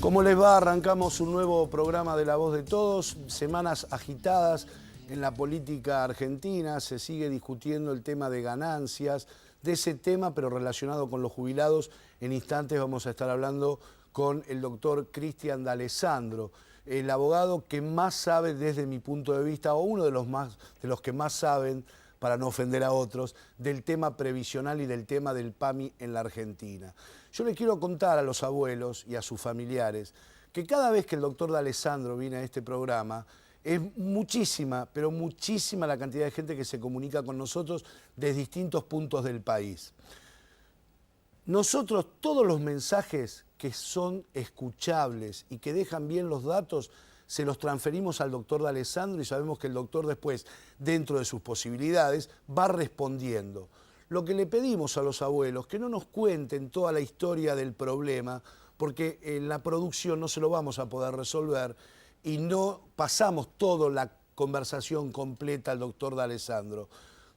¿Cómo les va? Arrancamos un nuevo programa de La Voz de Todos, semanas agitadas en la política argentina, se sigue discutiendo el tema de ganancias, de ese tema pero relacionado con los jubilados. En instantes vamos a estar hablando con el doctor Cristian D'Alessandro, el abogado que más sabe desde mi punto de vista, o uno de los que más saben, para no ofender a otros, del tema previsional y del tema del PAMI en la Argentina. Yo le quiero contar a los abuelos y a sus familiares que cada vez que el doctor D'Alessandro viene a este programa, es muchísima, pero muchísima la cantidad de gente que se comunica con nosotros desde distintos puntos del país. Nosotros, todos los mensajes que son escuchables y que dejan bien los datos, se los transferimos al doctor D'Alessandro y sabemos que el doctor después, dentro de sus posibilidades, va respondiendo. Lo que le pedimos a los abuelos, que no nos cuenten toda la historia del problema, porque en la producción no se lo vamos a poder resolver y no pasamos toda la conversación completa al doctor D'Alessandro.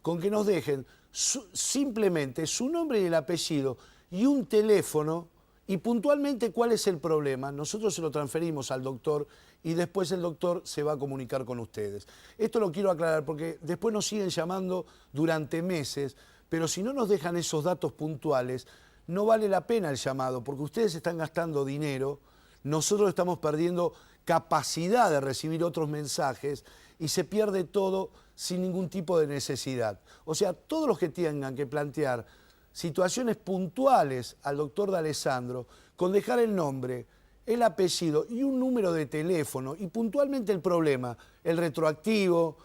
Con que nos dejen simplemente su nombre y el apellido y un teléfono y puntualmente cuál es el problema. Nosotros se lo transferimos al doctor y después el doctor se va a comunicar con ustedes. Esto lo quiero aclarar porque después nos siguen llamando durante meses, pero si no nos dejan esos datos puntuales, no vale la pena el llamado, porque ustedes están gastando dinero, nosotros estamos perdiendo capacidad de recibir otros mensajes y se pierde todo sin ningún tipo de necesidad. O sea, todos los que tengan que plantear situaciones puntuales al doctor D'Alessandro, con dejar el nombre, el apellido y un número de teléfono y puntualmente el problema, el retroactivo,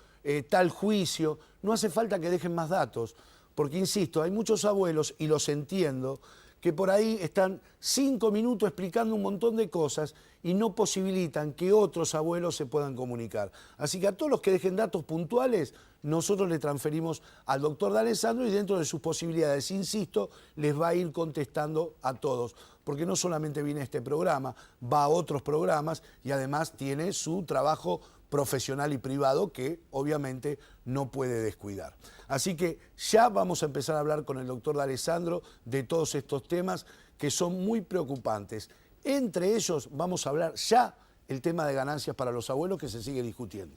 tal juicio, no hace falta que dejen más datos, porque insisto, hay muchos abuelos, y los entiendo, que por ahí están 5 minutos explicando un montón de cosas y no posibilitan que otros abuelos se puedan comunicar. Así que a todos los que dejen datos puntuales, nosotros le transferimos al doctor D'Alessandro y dentro de sus posibilidades, insisto, les va a ir contestando a todos. Porque no solamente viene a este programa, va a otros programas y además tiene su trabajo profesional y privado que obviamente no puede descuidar. Así que ya vamos a empezar a hablar con el doctor D'Alessandro de todos estos temas que son muy preocupantes. Entre ellos vamos a hablar ya el tema de ganancias para los abuelos que se sigue discutiendo.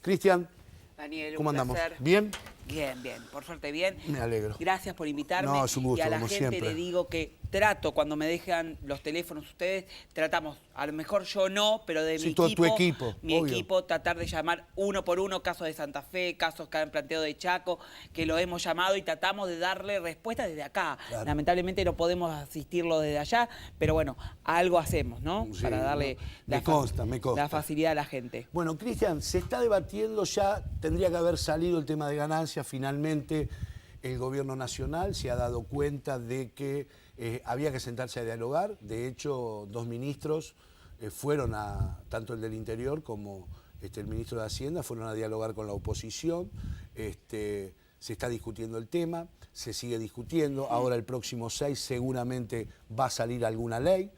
Cristian, Daniel, ¿cómo andamos? Placer. ¿Bien? Bien, bien, por suerte bien. Me alegro. Gracias por invitarme. No, es un gusto, y a la como gente siempre. le digo que trato, cuando me dejan los teléfonos ustedes, tratamos, a lo mejor yo no, pero de Sí, mi todo equipo, tu equipo, mi obvio. equipo, tratar de llamar uno por uno, casos de Santa Fe, casos que han planteado de Chaco, que lo hemos llamado y tratamos de darle respuesta desde acá. Claro. Lamentablemente no podemos asistirlo desde allá, pero bueno, algo hacemos, ¿no? Sí, para darle no, me consta. la facilidad a la gente. Bueno, Cristian, se está debatiendo ya, tendría que haber salido el tema de ganancias. Finalmente el gobierno nacional se ha dado cuenta de que había que sentarse a dialogar. De hecho, 2 ministros fueron tanto el del Interior como el ministro de Hacienda, fueron a dialogar con la oposición. Se está discutiendo el tema, se sigue discutiendo. Ahora el próximo 6 seguramente va a salir alguna ley.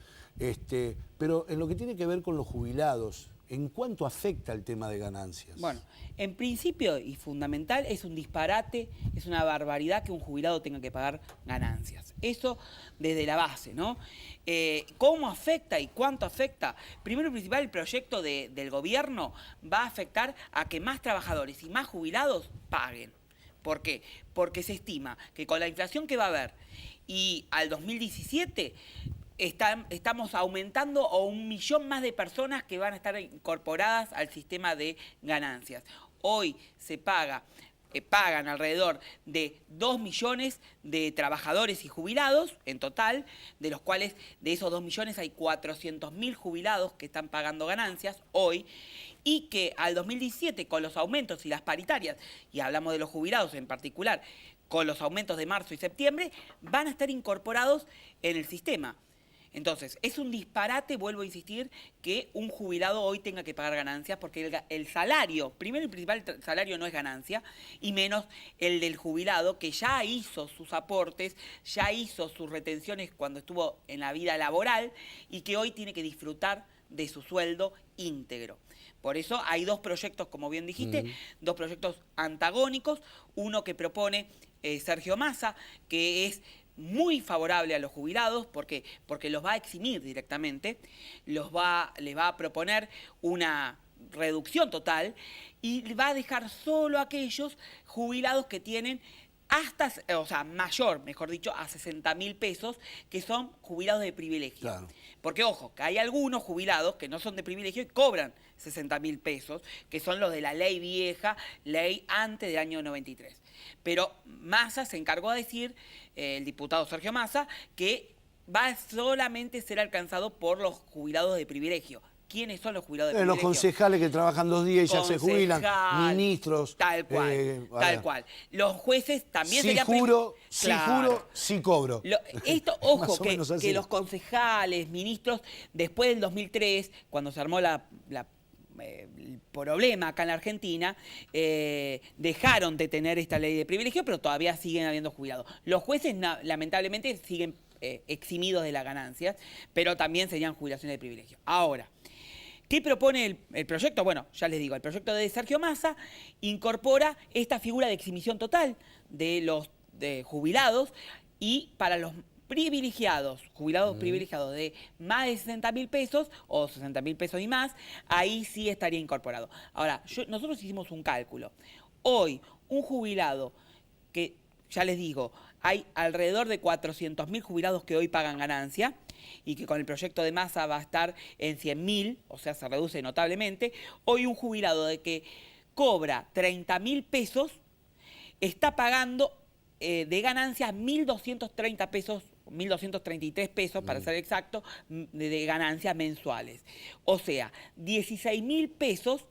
Pero en lo que tiene que ver con los jubilados, ¿en cuánto afecta el tema de ganancias? Bueno, en principio y fundamental es un disparate, es una barbaridad que un jubilado tenga que pagar ganancias. Eso desde la base, ¿no? ¿Cómo afecta y cuánto afecta? Primero y principal, el proyecto del gobierno va a afectar a que más trabajadores y más jubilados paguen. ¿Por qué? Porque se estima que con la inflación que va a haber y al 2017... estamos aumentando a 1 millón más de personas que van a estar incorporadas al sistema de ganancias. Hoy se pagan alrededor de 2 millones de trabajadores y jubilados en total, de los cuales de esos 2 millones hay 400.000 jubilados que están pagando ganancias hoy, y que al 2017 con los aumentos y las paritarias, y hablamos de los jubilados en particular, con los aumentos de marzo y septiembre, van a estar incorporados en el sistema. Entonces, es un disparate, vuelvo a insistir, que un jubilado hoy tenga que pagar ganancias, porque el salario, primero y principal, el salario no es ganancia, y menos el del jubilado, que ya hizo sus aportes, ya hizo sus retenciones cuando estuvo en la vida laboral, y que hoy tiene que disfrutar de su sueldo íntegro. Por eso hay 2 proyectos, como bien dijiste, 2 proyectos antagónicos, uno que propone Sergio Massa, que es muy favorable a los jubilados porque los va a eximir directamente, les va a proponer una reducción total y va a dejar solo a aquellos jubilados que tienen hasta, o sea, mayor, mejor dicho, a 60.000 pesos, que son jubilados de privilegio. Claro. Porque, ojo, que hay algunos jubilados que no son de privilegio y cobran 60.000 pesos, que son los de la ley vieja, ley antes del año 93. Pero Massa se encargó de decir, el diputado Sergio Massa, que va a solamente ser alcanzado por los jubilados de privilegio. ¿Quiénes son los jubilados de privilegio? Los concejales que trabajan 2 días y ya se jubilan, ministros. Tal cual, tal cual. Los jueces también sí serían... juro, claro. sí juro, sí cobro. Esto, ojo, Más o menos así. que los concejales, ministros, después del 2003, cuando se armó el problema acá en la Argentina, dejaron de tener esta ley de privilegio, pero todavía siguen habiendo jubilados. Los jueces, lamentablemente, siguen eximidos de las ganancias, pero también serían jubilaciones de privilegio. Ahora, ¿qué propone el proyecto? Bueno, ya les digo, el proyecto de Sergio Massa incorpora esta figura de exhibición total de los jubilados y para los privilegiados, jubilados privilegiados de más de 60.000 pesos o 60.000 pesos y más, ahí sí estaría incorporado. Ahora, nosotros hicimos un cálculo. Hoy, un jubilado que, ya les digo, hay alrededor de 400.000 jubilados que hoy pagan ganancia y que con el proyecto de Massa va a estar en 100.000, o sea, se reduce notablemente. Hoy un jubilado de que cobra 30.000 pesos está pagando de ganancias 1.230 pesos, 1.233 pesos, para ser exacto, de ganancias mensuales. O sea, 16.000 pesos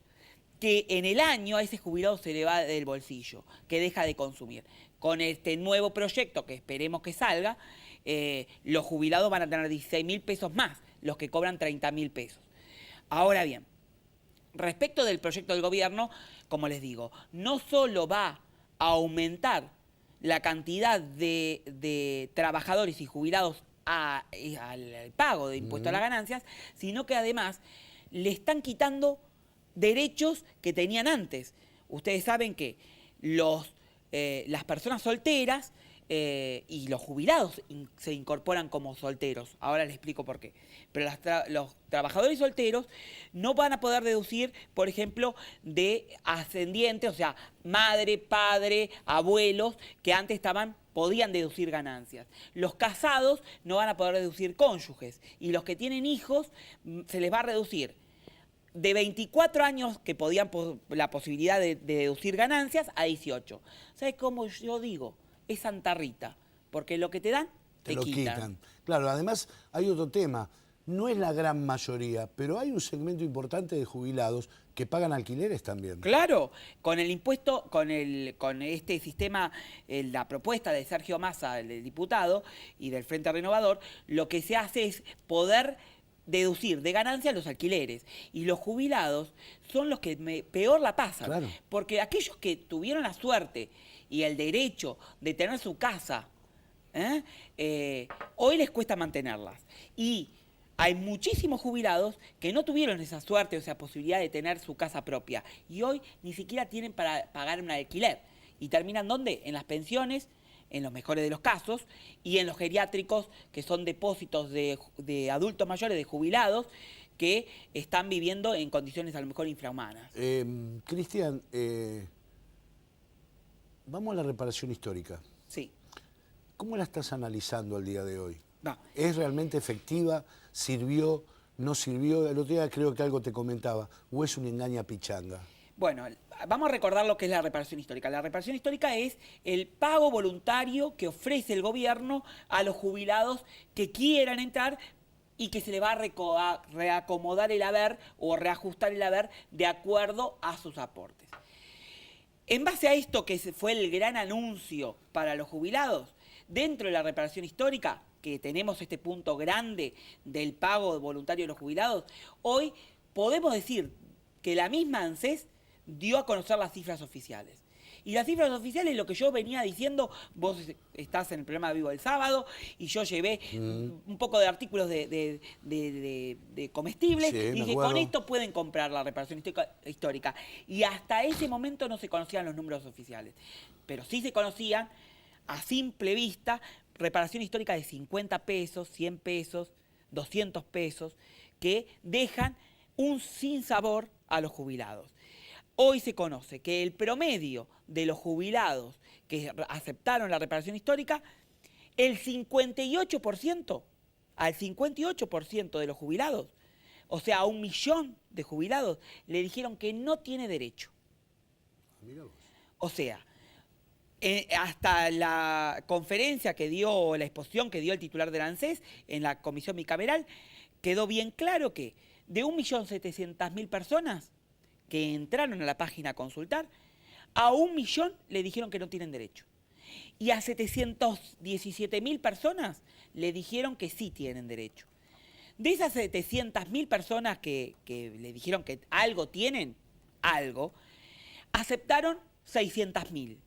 que en el año a ese jubilado se le va del bolsillo, que deja de consumir. Con este nuevo proyecto, que esperemos que salga, los jubilados van a tener 16.000 pesos más, los que cobran 30.000 pesos. Ahora bien, respecto del proyecto del gobierno, como les digo, no solo va a aumentar la cantidad de trabajadores y jubilados al pago de impuesto a las ganancias, sino que además le están quitando derechos que tenían antes. Ustedes saben que las personas solteras y los jubilados se incorporan como solteros. Ahora les explico por qué. Pero los trabajadores solteros no van a poder deducir, por ejemplo, de ascendientes, o sea, madre, padre, abuelos, que antes podían deducir ganancias. Los casados no van a poder deducir cónyuges. Y los que tienen hijos se les va a reducir de 24 años que podían la posibilidad de deducir ganancias a 18. ¿Sabes cómo yo digo? Es Santa Rita, porque lo que te dan, te lo quitan. Claro, además hay otro tema. No es la gran mayoría, pero hay un segmento importante de jubilados que pagan alquileres también. Claro, con el impuesto, con este sistema, la propuesta de Sergio Massa, el diputado, y del Frente Renovador, lo que se hace es poder deducir de ganancias los alquileres. Y los jubilados son los que peor la pasan. Claro. Porque aquellos que tuvieron la suerte y el derecho de tener su casa, hoy les cuesta mantenerlas. Y hay muchísimos jubilados que no tuvieron esa suerte o esa posibilidad de tener su casa propia. Y hoy ni siquiera tienen para pagar un alquiler. ¿Y terminan dónde? En las pensiones, en los mejores de los casos, y en los geriátricos, que son depósitos de adultos mayores, de jubilados, que están viviendo en condiciones a lo mejor infrahumanas. Cristian, vamos a la reparación histórica. Sí. ¿Cómo la estás analizando al día de hoy? No. ¿Es realmente efectiva? ¿Sirvió? ¿No sirvió? El otro día creo que algo te comentaba. ¿O es una engaña pichanga? Bueno, vamos a recordar lo que es la reparación histórica. La reparación histórica es el pago voluntario que ofrece el gobierno a los jubilados que quieran entrar y que se le va a reacomodar el haber o reajustar el haber de acuerdo a sus aportes. En base a esto, que fue el gran anuncio para los jubilados, dentro de la reparación histórica, que tenemos este punto grande del pago voluntario de los jubilados, hoy podemos decir que la misma ANSES dio a conocer las cifras oficiales. Y las cifras oficiales, lo que yo venía diciendo, vos estás en el programa Vivo el sábado, y yo llevé un poco de artículos de comestibles, Sí, y dije, con esto pueden comprar la reparación histórica. Y hasta ese momento no se conocían los números oficiales, pero sí se conocían a simple vista reparación histórica de 50 pesos, 100 pesos, 200 pesos, que dejan un sinsabor a los jubilados. Hoy se conoce que el promedio de los jubilados que aceptaron la reparación histórica, el 58%, al 58% de los jubilados, o sea, a 1 millón de jubilados, le dijeron que no tiene derecho. O sea, hasta la conferencia que dio, la exposición que dio el titular del ANSES en la comisión bicameral, quedó bien claro que de 1.700.000 personas que entraron a la página a consultar, a 1 millón le dijeron que no tienen derecho. Y a 717.000 personas le dijeron que sí tienen derecho. De esas 700.000 personas que le dijeron que algo tienen, aceptaron 600.000.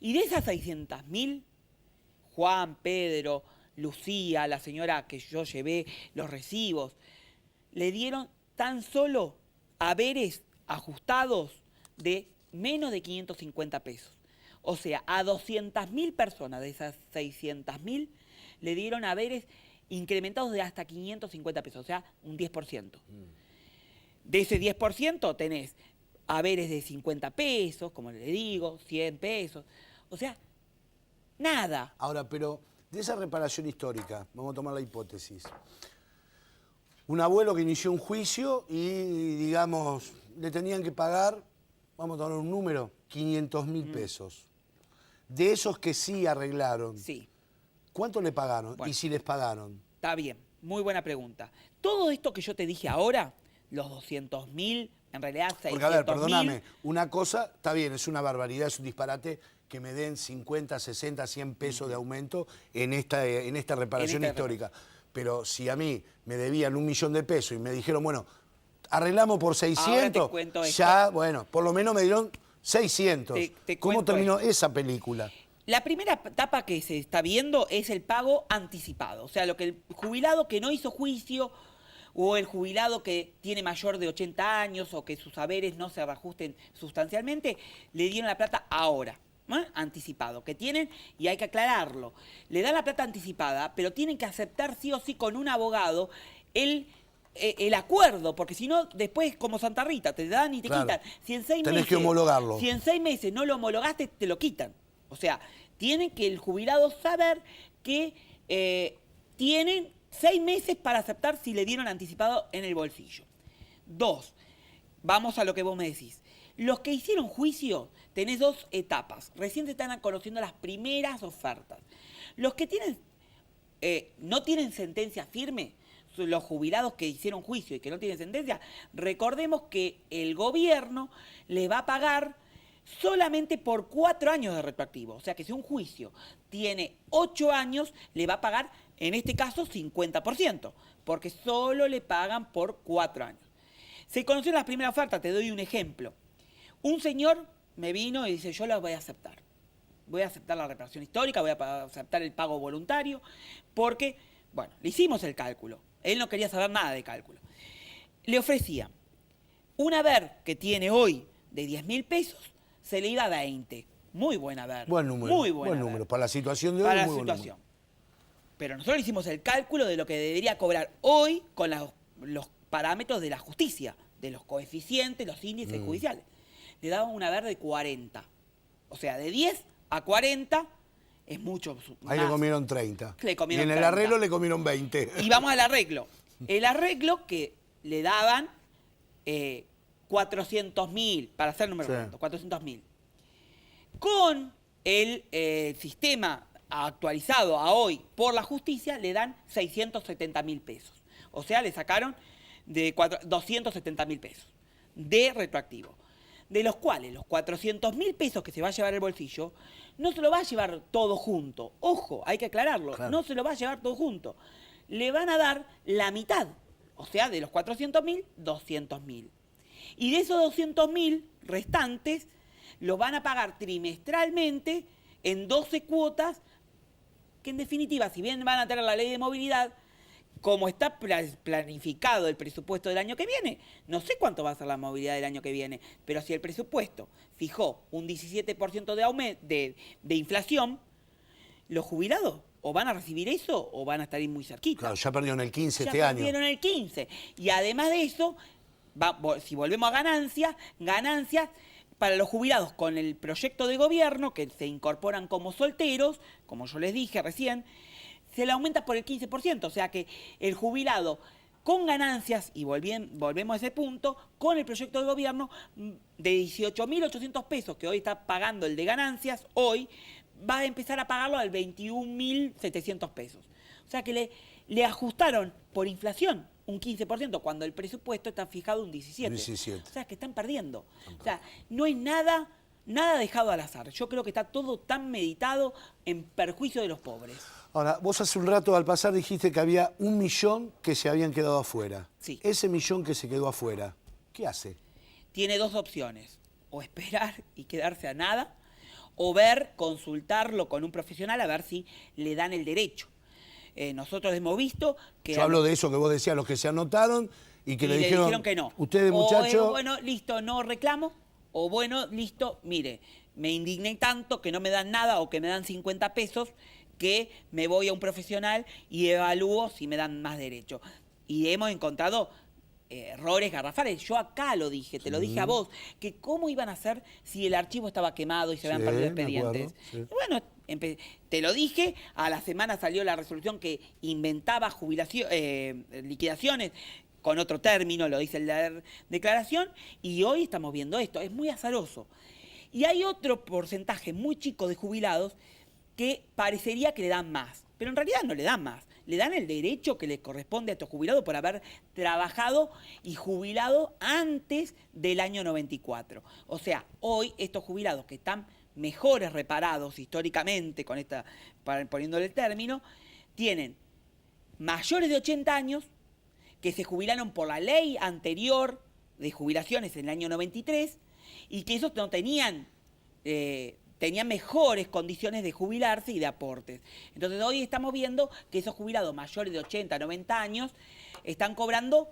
Y de esas 600.000, Juan, Pedro, Lucía, la señora que yo llevé los recibos, le dieron tan solo haberes ajustados de menos de 550 pesos. O sea, a 200.000 personas de esas 600.000 le dieron haberes incrementados de hasta 550 pesos, o sea, un 10%. De ese 10% tenés haberes de 50 pesos, como le digo, 100 pesos, o sea, nada. Ahora, pero de esa reparación histórica, vamos a tomar la hipótesis. Un abuelo que inició un juicio y, digamos, le tenían que pagar, vamos a tomar un número, 500.000 pesos. De esos que sí arreglaron, Sí. ¿cuánto le pagaron? Bueno. Y si les pagaron. Está bien, muy buena pregunta. Todo esto que yo te dije ahora, los 200.000, en realidad 600.000... Porque, a ver, perdóname, una cosa, está bien, es una barbaridad, es un disparate que me den 50, 60, 100 pesos de aumento en esta reparación histórica. Pero si a mí me debían 1 millón de pesos y me dijeron, bueno, arreglamos por 600, ya, bueno, por lo menos me dieron 600. ¿Cómo terminó esa película? La primera etapa que se está viendo es el pago anticipado. O sea, lo que el jubilado que no hizo juicio o el jubilado que tiene mayor de 80 años o que sus haberes no se reajusten sustancialmente, le dieron la plata ahora, anticipado, que tienen, y hay que aclararlo, le dan la plata anticipada, pero tienen que aceptar sí o sí con un abogado el acuerdo, porque si no, después como Santa Rita, te dan y te quitan. Si en 6 tenés que homologarlo. Si en 6 meses no lo homologaste, te lo quitan. O sea, tiene que el jubilado saber que tienen 6 meses para aceptar si le dieron anticipado en el bolsillo. 2, vamos a lo que vos me decís. Los que hicieron juicio, tenés 2 etapas. Recién se están conociendo las primeras ofertas. Los que no tienen sentencia firme, los jubilados que hicieron juicio y que no tienen sentencia, recordemos que el gobierno le va a pagar solamente por 4 años de retroactivo. O sea que si un juicio tiene 8 años, le va a pagar, en este caso, 50%, porque solo le pagan por 4 años. Se conocieron las primeras ofertas, te doy un ejemplo. Un señor me vino y dice, yo la voy a aceptar. Voy a aceptar la reparación histórica, voy a aceptar el pago voluntario, porque, bueno, le hicimos el cálculo. Él no quería saber nada de cálculo. Le ofrecía un haber que tiene hoy de 10.000 pesos, se le iba a 20. Muy buen haber. Buen número. Muy buen número. Para la situación de hoy, para la muy situación. Buen Pero nosotros hicimos el cálculo de lo que debería cobrar hoy con los parámetros de la justicia, de los coeficientes, los índices judiciales. Le daban un haber de 40. O sea, de 10 a 40 es mucho más. Ahí le comieron 30. Le comieron y en 30. el arreglo le comieron 20. Y vamos al arreglo. El arreglo que le daban 400.000, para hacer el número correcto, 400.000. Con el sistema actualizado a hoy por la justicia, le dan 670.000 pesos. O sea, le sacaron de 270.000 pesos de retroactivo. De los cuales los 400.000 pesos que se va a llevar el bolsillo, no se lo va a llevar todo junto. Ojo, hay que aclararlo, claro. No se lo va a llevar todo junto. Le van a dar la mitad. O sea, de los 400.000, 200.000. Y de esos 200.000 restantes, los van a pagar trimestralmente en 12 cuotas, que en definitiva, si bien van a tener la ley de movilidad, como está planificado el presupuesto del año que viene, no sé cuánto va a ser la movilidad del año que viene, pero si el presupuesto fijó un 17% de inflación, los jubilados o van a recibir eso o van a estar ahí muy cerquita. Claro, ya perdieron el 15 Ya este año. perdieron el 15. Y además de eso, si volvemos a ganancias para los jubilados con el proyecto de gobierno, que se incorporan como solteros, como yo les dije recién, se le aumenta por el 15%. O sea que el jubilado con ganancias, y volvemos a ese punto, con el proyecto de gobierno de 18.800 pesos que hoy está pagando el de ganancias, hoy va a empezar a pagarlo al 21.700 pesos. O sea que le ajustaron por inflación un 15% cuando el presupuesto está fijado un 17%. O sea que están perdiendo. O sea, no es nada dejado al azar. Yo creo que está todo tan meditado en perjuicio de los pobres. Ahora, vos hace un rato al pasar dijiste que había 1 millón que se habían quedado afuera. Sí. Ese millón que se quedó afuera, ¿qué hace? Tiene dos opciones. O esperar y quedarse a nada, o consultarlo con un profesional a ver si le dan el derecho. Nosotros hemos visto que... Yo hablo de eso que vos decías, los que se anotaron y que le dijeron que no. Ustedes, muchachos... Bueno, listo, no reclamo. O bueno, listo, mire, me indigné tanto que no me dan nada o que me dan 50 pesos que me voy a un profesional y evalúo si me dan más derecho. Y hemos encontrado errores garrafales. Yo acá lo dije, te lo dije a vos, que cómo iban a hacer si el archivo estaba quemado y se habían perdido expedientes. Sí. Y bueno, te lo dije, a la semana salió la resolución que inventaba liquidaciones con otro término, lo dice la declaración, y hoy estamos viendo esto. Es muy azaroso. Y hay otro porcentaje muy chico de jubilados que parecería que le dan más, pero en realidad no le dan más. Le dan el derecho que le corresponde a estos jubilados por haber trabajado y jubilado antes del año 94. O sea, hoy estos jubilados que están mejores reparados históricamente, poniéndole el término, tienen mayores de 80 años que se jubilaron por la ley anterior de jubilaciones en el año 93 y que esos no tenían mejores condiciones de jubilarse y de aportes. Entonces hoy estamos viendo que esos jubilados mayores de 80, 90 años están cobrando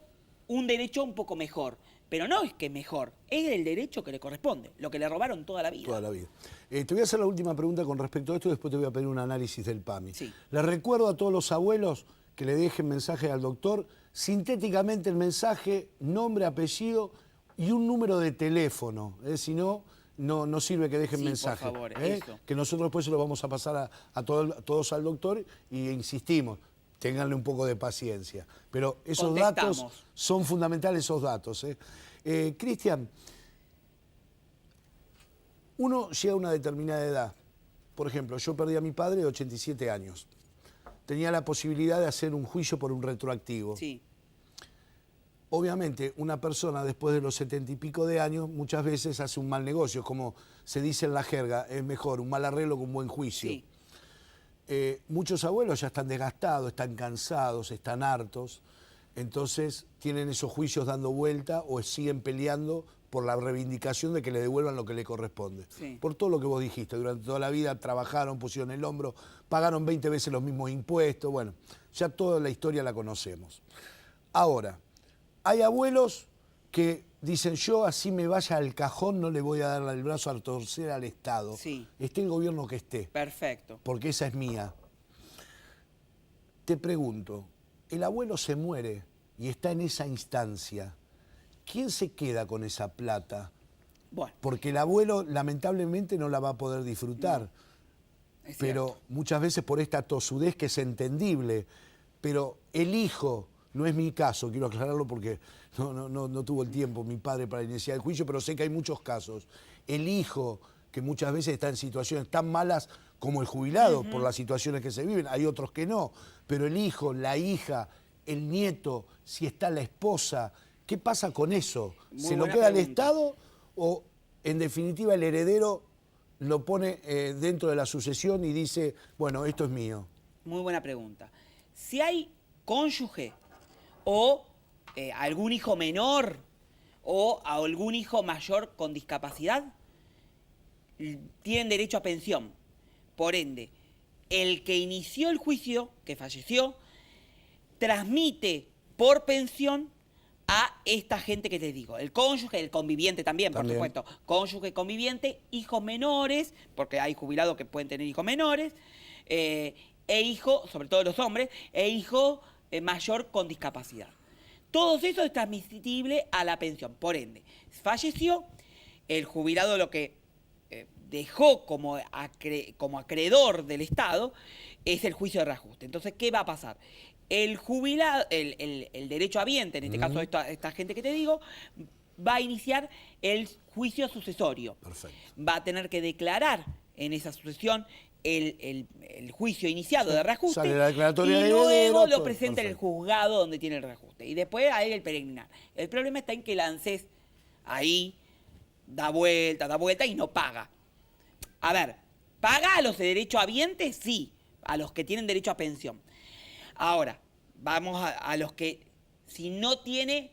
un derecho un poco mejor. Pero no es que mejor, es el derecho que le corresponde, lo que le robaron toda la vida. Toda la vida. Te voy a hacer la última pregunta con respecto a esto y después te voy a pedir un análisis del PAMI. Sí. Les recuerdo a todos los abuelos que le dejen mensaje al doctor, sintéticamente el mensaje, nombre, apellido y un número de teléfono. Si no sirve que dejen mensaje. Por favor, eso. Que nosotros después se lo vamos a pasar a todos al doctor y insistimos, ténganle un poco de paciencia. Pero esos datos son fundamentales, esos datos. Cristian, uno llega a una determinada edad. Por ejemplo, yo perdí a mi padre de 87 años. Tenía la posibilidad de hacer un juicio por un retroactivo. Sí. Obviamente, una persona después de los 70 y pico de años muchas veces hace un mal negocio, como se dice en la jerga, es mejor un mal arreglo que un buen juicio. Sí. Muchos abuelos ya están desgastados, están cansados, están hartos, entonces tienen esos juicios dando vuelta o siguen peleando por la reivindicación de que le devuelvan lo que le corresponde. Sí. Por todo lo que vos dijiste, durante toda la vida trabajaron, pusieron el hombro, pagaron 20 veces los mismos impuestos, bueno, ya toda la historia la conocemos. Ahora, hay abuelos que dicen, yo así me vaya al cajón, no le voy a dar el brazo a torcer al Estado. Sí. Esté el gobierno que esté. Perfecto. Porque esa es mía. Te pregunto, el abuelo se muere y está en esa instancia. ¿Quién se queda con esa plata? Bueno. Porque el abuelo lamentablemente no la va a poder disfrutar. No. Es pero cierto. muchas veces por esta tosudez que es entendible. Pero el hijo, no es mi caso, quiero aclararlo porque no tuvo el tiempo mi padre para iniciar el juicio, pero sé que hay muchos casos. El hijo, que muchas veces está en situaciones tan malas como el jubilado, por las situaciones que se viven, hay otros que no, pero el hijo, la hija, el nieto, si está la esposa, ¿qué pasa con eso? Muy ¿Se lo buena queda al pregunta. Estado o en definitiva el heredero lo pone dentro de la sucesión y dice, bueno, esto es mío? Muy buena pregunta. Si hay cónyuge o algún hijo menor o a algún hijo mayor con discapacidad, tienen derecho a pensión. Por ende, el que inició el juicio, que falleció, transmite por pensión a esta gente que te digo, el cónyuge, el conviviente también, por supuesto, cónyuge, conviviente, hijos menores, porque hay jubilados que pueden tener hijos menores, e hijo, sobre todo los hombres, e hijo mayor con discapacidad. Todo eso es transmisible a la pensión. Por ende, falleció, el jubilado lo que dejó como acreedor del Estado es el juicio de reajuste. Entonces, ¿qué va a pasar? El jubilado, el derechohabiente, en este caso esta gente que te digo, va a iniciar el juicio sucesorio. Perfecto. Va a tener que declarar en esa sucesión el juicio iniciado de reajuste, sale la declaratoria y de luego heredero, lo presenta en el perfecto. juzgado donde tiene el reajuste. Y después a él el peregrinar. El problema está en que el ANSES ahí da vuelta y no paga. A ver, ¿paga a los de derechohabientes? Sí, a los que tienen derecho a pensión. Ahora, vamos a los que, si no tiene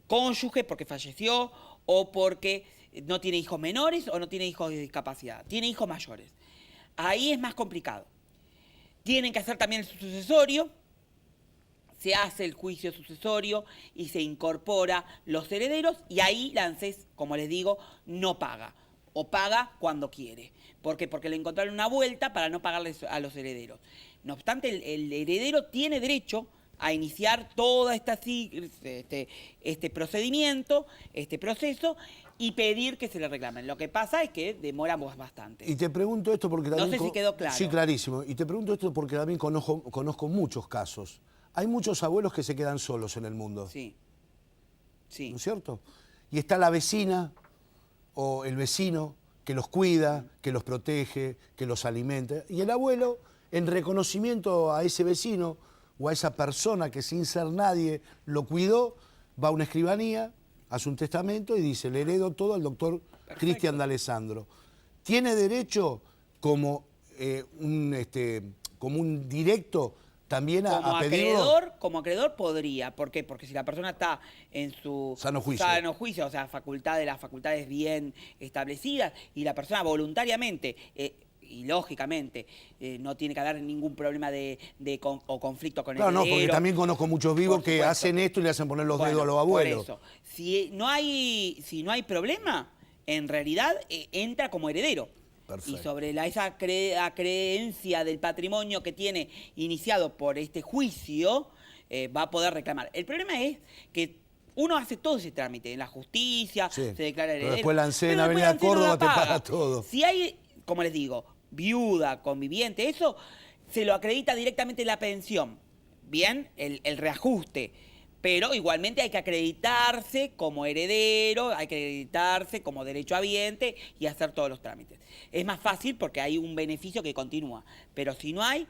cónyuge porque falleció o porque no tiene hijos menores o no tiene hijos de discapacidad, tiene hijos mayores. Ahí es más complicado. Tienen que hacer también el sucesorio, se hace el juicio sucesorio y se incorpora los herederos y ahí la ANSES, como les digo, no paga o paga cuando quiere. ¿Por qué? Porque le encontraron una vuelta para no pagarles a los herederos. No obstante, el heredero tiene derecho a iniciar todo este procedimiento, este proceso, y pedir que se le reclamen. Lo que pasa es que demoramos bastante. Y te pregunto esto porque también... No sé si quedó claro. Sí, clarísimo. Y te pregunto esto porque también conozco muchos casos. Hay muchos abuelos que se quedan solos en el mundo. Sí. Sí. ¿No es cierto? Y está la vecina o el vecino que los cuida, que los protege, que los alimenta. Y el abuelo, en reconocimiento a ese vecino o a esa persona que sin ser nadie lo cuidó, va a una escribanía, hace un testamento y dice, le heredo todo al doctor Cristian D'Alessandro. Tiene derecho como un directo también a pedirlo. Como acreedor podría. ¿Por qué? Porque si la persona está en su sano juicio, o sea, las facultades bien establecidas, y la persona voluntariamente y lógicamente no tiene que haber ningún problema o conflicto con el heredero. Claro, no, porque también conozco muchos vivos que hacen esto y le hacen poner los dedos a los abuelos. Por eso, si no hay problema, en realidad entra como heredero. Perfecto. Y sobre esa creencia del patrimonio que tiene iniciado por este juicio, va a poder reclamar. El problema es que uno hace todo ese trámite en la justicia, Sí, se declara heredero. pero después la ANSES en pero después Avenida la ANSES no Córdoba la te paga todo. Si hay, como les digo, viuda, conviviente, eso se lo acredita directamente la pensión. Bien, el reajuste. Pero igualmente hay que acreditarse como heredero, hay que acreditarse como derechohabiente y hacer todos los trámites. Es más fácil porque hay un beneficio que continúa. Pero si no hay,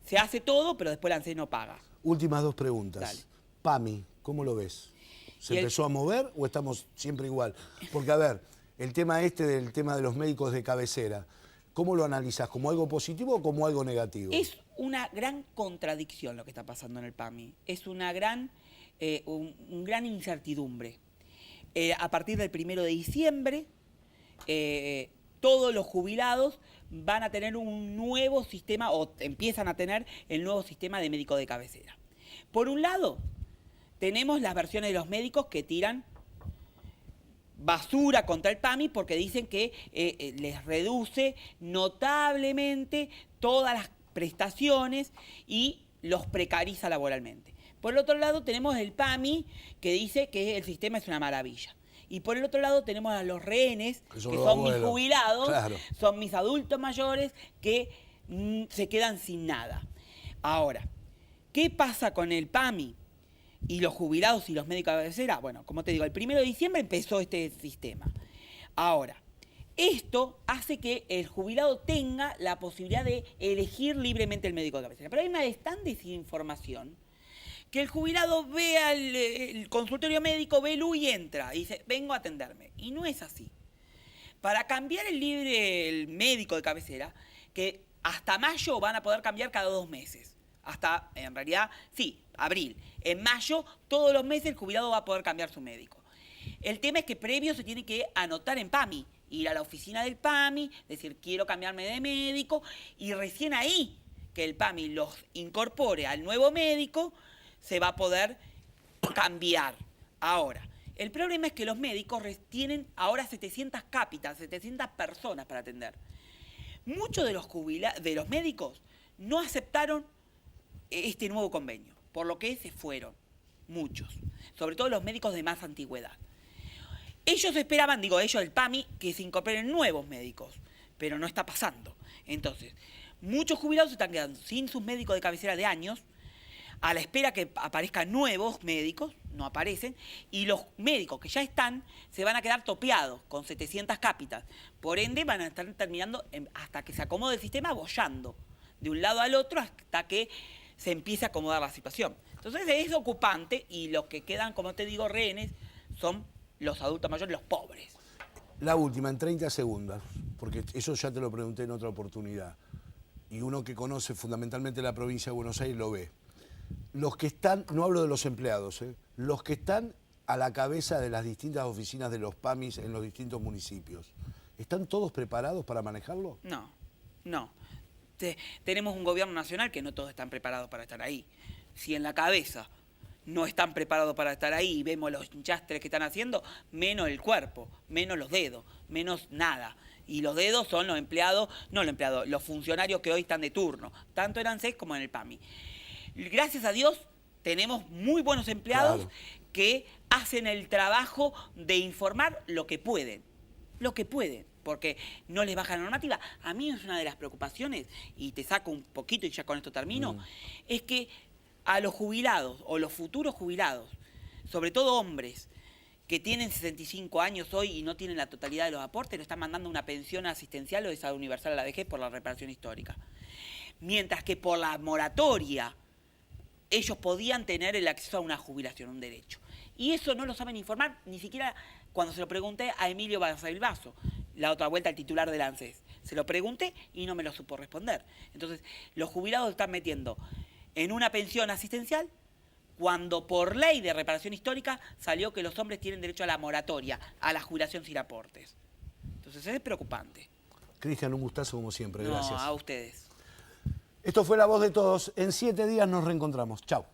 se hace todo, pero después la ANSES no paga. Últimas dos preguntas. Dale. PAMI, ¿cómo lo ves? ¿Se Y empezó a mover o estamos siempre igual? Porque, a ver, el tema del tema de los médicos de cabecera, ¿cómo lo analizás? ¿Como algo positivo o como algo negativo? Es una gran contradicción lo que está pasando en el PAMI. Es una gran, un gran incertidumbre. A partir del 1 de diciembre, todos los jubilados van a tener un nuevo sistema, o empiezan a tener el nuevo sistema de médico de cabecera. Por un lado, tenemos las versiones de los médicos que tiran basura contra el PAMI porque dicen que les reduce notablemente todas las prestaciones y los precariza laboralmente. Por el otro lado tenemos el PAMI que dice que el sistema es una maravilla. Y por el otro lado tenemos a los rehenes, que son mis jubilados, claro, son mis adultos mayores que se quedan sin nada. Ahora, ¿qué pasa con el PAMI y los jubilados y los médicos de cabecera? Bueno, como te digo, el 1 de diciembre empezó este sistema. Ahora, esto hace que el jubilado tenga la posibilidad de elegir libremente el médico de cabecera. Pero hay una tan desinformación que el jubilado ve el consultorio médico, ve el y entra y dice, vengo a atenderme. Y no es así. Para cambiar el médico de cabecera, que hasta mayo van a poder cambiar cada 2 meses. Hasta, en realidad, sí, abril. En mayo, todos los meses el jubilado va a poder cambiar su médico. El tema es que previo se tiene que anotar en PAMI, ir a la oficina del PAMI, decir quiero cambiarme de médico, y recién ahí que el PAMI los incorpore al nuevo médico, se va a poder cambiar. Ahora, el problema es que los médicos tienen ahora 700 cápitas, 700 personas para atender. Muchos de los médicos no aceptaron este nuevo convenio, por lo que se fueron muchos, sobre todo los médicos de más antigüedad. Ellos esperaban, ellos, el PAMI, que se incorporen nuevos médicos, pero no está pasando. Entonces, muchos jubilados se están quedando sin sus médicos de cabecera de años, a la espera que aparezcan nuevos médicos, no aparecen, y los médicos que ya están se van a quedar topeados con 700 cápitas. Por ende, van a estar terminando, hasta que se acomode el sistema, boyando de un lado al otro hasta que se empiece a acomodar la situación. Entonces es ocupante y los que quedan, como te digo, rehenes, son los adultos mayores, los pobres. La última, en 30 segundos, porque eso ya te lo pregunté en otra oportunidad, y uno que conoce fundamentalmente la provincia de Buenos Aires lo ve. Los que están, no hablo de los empleados, los que están a la cabeza de las distintas oficinas de los PAMIs en los distintos municipios, ¿están todos preparados para manejarlo? No, no. Tenemos un gobierno nacional que no todos están preparados para estar ahí. Si en la cabeza no están preparados para estar ahí y vemos los hinchastres que están haciendo, menos el cuerpo, menos los dedos, menos nada. Y los dedos son los empleados, no los empleados, los funcionarios que hoy están de turno, tanto en ANSES como en el PAMI. Gracias a Dios tenemos muy buenos empleados, claro, que hacen el trabajo de informar lo que pueden, porque no les baja la normativa. A mí es una de las preocupaciones, y te saco un poquito y ya con esto termino, es que a los jubilados o los futuros jubilados, sobre todo hombres, que tienen 65 años hoy y no tienen la totalidad de los aportes, le están mandando una pensión asistencial o esa universal a la vejez por la reparación histórica. Mientras que por la moratoria ellos podían tener el acceso a una jubilación, un derecho. Y eso no lo saben informar, ni siquiera cuando se lo pregunté a Emilio Basavilbaso, la otra vuelta al titular del ANSES. Se lo pregunté y no me lo supo responder. Entonces, los jubilados están metiendo en una pensión asistencial cuando por ley de reparación histórica salió que los hombres tienen derecho a la moratoria, a la jubilación sin aportes. Entonces, es preocupante. Cristian, un gustazo como siempre. Gracias. No, a ustedes. Esto fue La Voz de Todos. En 7 días nos reencontramos. Chau.